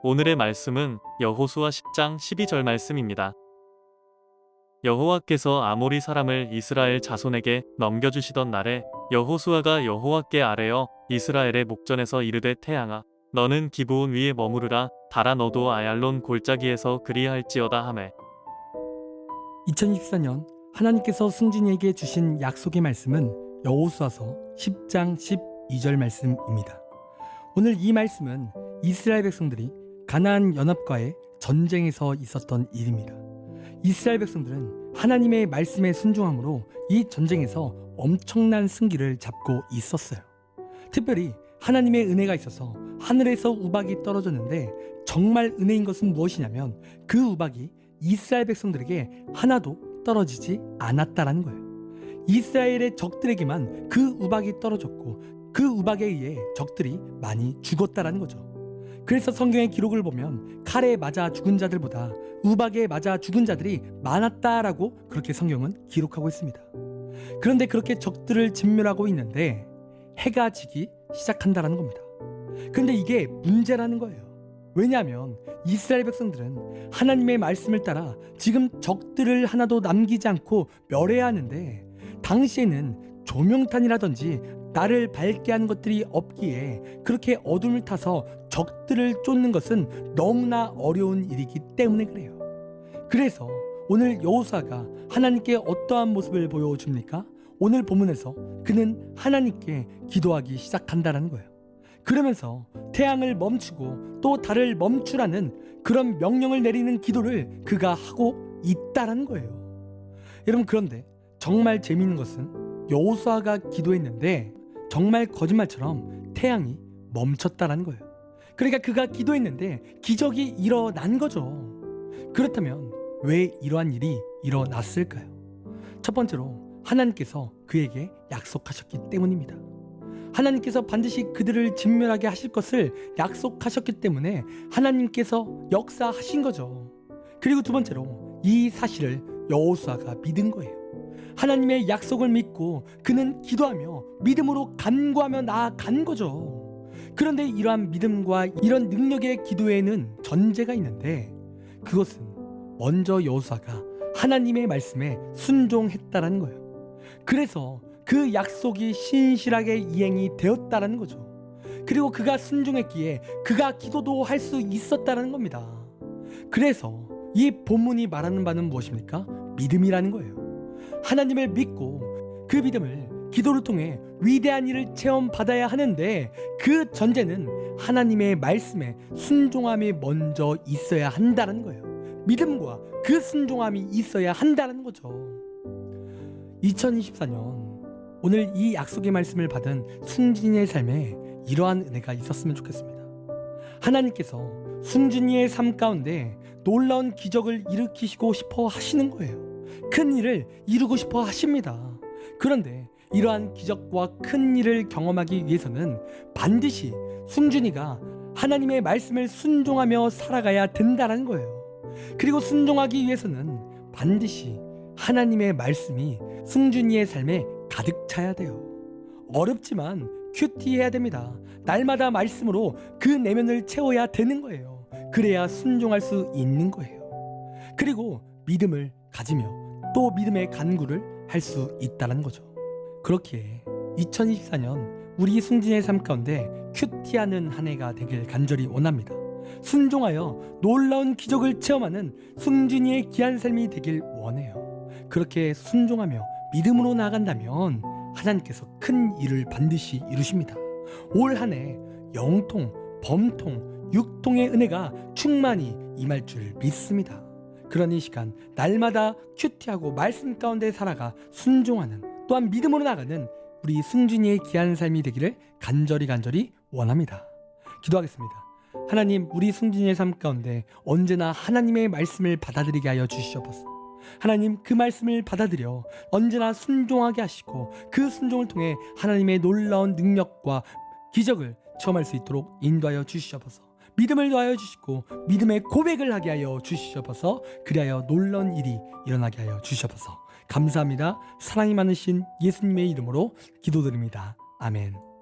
오늘의 말씀은 여호수아 10장 12절 말씀입니다. 여호와께서 아모리 사람을 이스라엘 자손에게 넘겨주시던 날에 여호수아가 여호와께 아뢰어 이스라엘의 목전에서 이르되 태양아 너는 기브온 위에 머무르라 달아 너도 아얄론 골짜기에서 그리할지어다 하매 2024년 하나님께서 승진이에게 주신 약속의 말씀은 여호수아서 10장 12절 말씀입니다. 오늘 이 말씀은 이스라엘 백성들이 가나안 연합과의 전쟁에서 있었던 일입니다. 이스라엘 백성들은 하나님의 말씀에 순종함으로 이 전쟁에서 엄청난 승기를 잡고 있었어요. 특별히 하나님의 은혜가 있어서 하늘에서 우박이 떨어졌는데 정말 은혜인 것은 무엇이냐면 그 우박이 이스라엘 백성들에게 하나도 떨어지지 않았다라는 거예요. 이스라엘의 적들에게만 그 우박이 떨어졌고 그 우박에 의해 적들이 많이 죽었다라는 거죠. 그래서 성경의 기록을 보면 칼에 맞아 죽은 자들보다 우박에 맞아 죽은 자들이 많았다라고 그렇게 성경은 기록하고 있습니다. 그런데 그렇게 적들을 진멸하고 있는데 해가 지기 시작한다라는 겁니다. 그런데 이게 문제라는 거예요. 왜냐하면 이스라엘 백성들은 하나님의 말씀을 따라 지금 적들을 하나도 남기지 않고 멸해야 하는데 당시에는 조명탄이라든지 나를 밝게 하는 것들이 없기에 그렇게 어둠을 타서 적들을 쫓는 것은 너무나 어려운 일이기 때문에 그래요. 그래서 오늘 여호수아가 하나님께 어떠한 모습을 보여줍니까? 오늘 본문에서 그는 하나님께 기도하기 시작한다는 거예요. 그러면서 태양을 멈추고 또 달을 멈추라는 그런 명령을 내리는 기도를 그가 하고 있다라는 거예요. 여러분, 그런데 정말 재미있는 것은 여호수아가 기도했는데 정말 거짓말처럼 태양이 멈췄다라는 거예요. 그러니까 그가 기도했는데 기적이 일어난 거죠. 그렇다면 왜 이러한 일이 일어났을까요? 첫 번째로 하나님께서 그에게 약속하셨기 때문입니다. 하나님께서 반드시 그들을 진멸하게 하실 것을 약속하셨기 때문에 하나님께서 역사하신 거죠. 그리고 두 번째로 이 사실을 여호수아가 믿은 거예요. 하나님의 약속을 믿고 그는 기도하며 믿음으로 간구하며 나아간 거죠. 그런데 이러한 믿음과 이런 능력의 기도에는 전제가 있는데 그것은 먼저 여호수아가 하나님의 말씀에 순종했다라는 거예요. 그래서 그 약속이 신실하게 이행이 되었다라는 거죠. 그리고 그가 순종했기에 그가 기도도 할 수 있었다라는 겁니다. 그래서 이 본문이 말하는 바는 무엇입니까? 믿음이라는 거예요. 하나님을 믿고 그 믿음을 기도를 통해 위대한 일을 체험받아야 하는데 그 전제는 하나님의 말씀에 순종함이 먼저 있어야 한다는 거예요. 믿음과 그 순종함이 있어야 한다는 거죠. 2024년 오늘 이 약속의 말씀을 받은 승진이의 삶에 이러한 은혜가 있었으면 좋겠습니다. 하나님께서 승진이의 삶 가운데 놀라운 기적을 일으키시고 싶어 하시는 거예요. 큰 일을 이루고 싶어 하십니다. 그런데 이러한 기적과 큰 일을 경험하기 위해서는 반드시 승준이가 하나님의 말씀을 순종하며 살아가야 된다는 거예요. 그리고 순종하기 위해서는 반드시 하나님의 말씀이 승준이의 삶에 가득 차야 돼요. 어렵지만 큐티해야 됩니다. 날마다 말씀으로 그 내면을 채워야 되는 거예요. 그래야 순종할 수 있는 거예요. 그리고 믿음을 가지며 또 믿음의 간구를 할 수 있다는 거죠. 그렇기에 2024년 우리 승진의 삶 가운데 큐티하는 한 해가 되길 간절히 원합니다. 순종하여 놀라운 기적을 체험하는 승진이의 귀한 삶이 되길 원해요. 그렇게 순종하며 믿음으로 나아간다면 하나님께서 큰 일을 반드시 이루십니다. 올 한 해 영통, 범통, 육통의 은혜가 충만히 임할 줄 믿습니다. 그런 이 시간 날마다 큐티하고 말씀 가운데 살아가 순종하는 또한 믿음으로 나가는 우리 승준이의 귀한 삶이 되기를 간절히 원합니다. 기도하겠습니다. 하나님, 우리 승준이의 삶 가운데 언제나 하나님의 말씀을 받아들이게 하여 주시옵소서. 하나님, 그 말씀을 받아들여 언제나 순종하게 하시고 그 순종을 통해 하나님의 놀라운 능력과 기적을 체험할 수 있도록 인도하여 주시옵소서. 믿음을 더하여 주시고 믿음의 고백을 하게 하여 주시옵소서. 그리하여 놀라운 일이 일어나게 하여 주시옵소서. 감사합니다. 사랑이 많으신 예수님의 이름으로 기도드립니다. 아멘.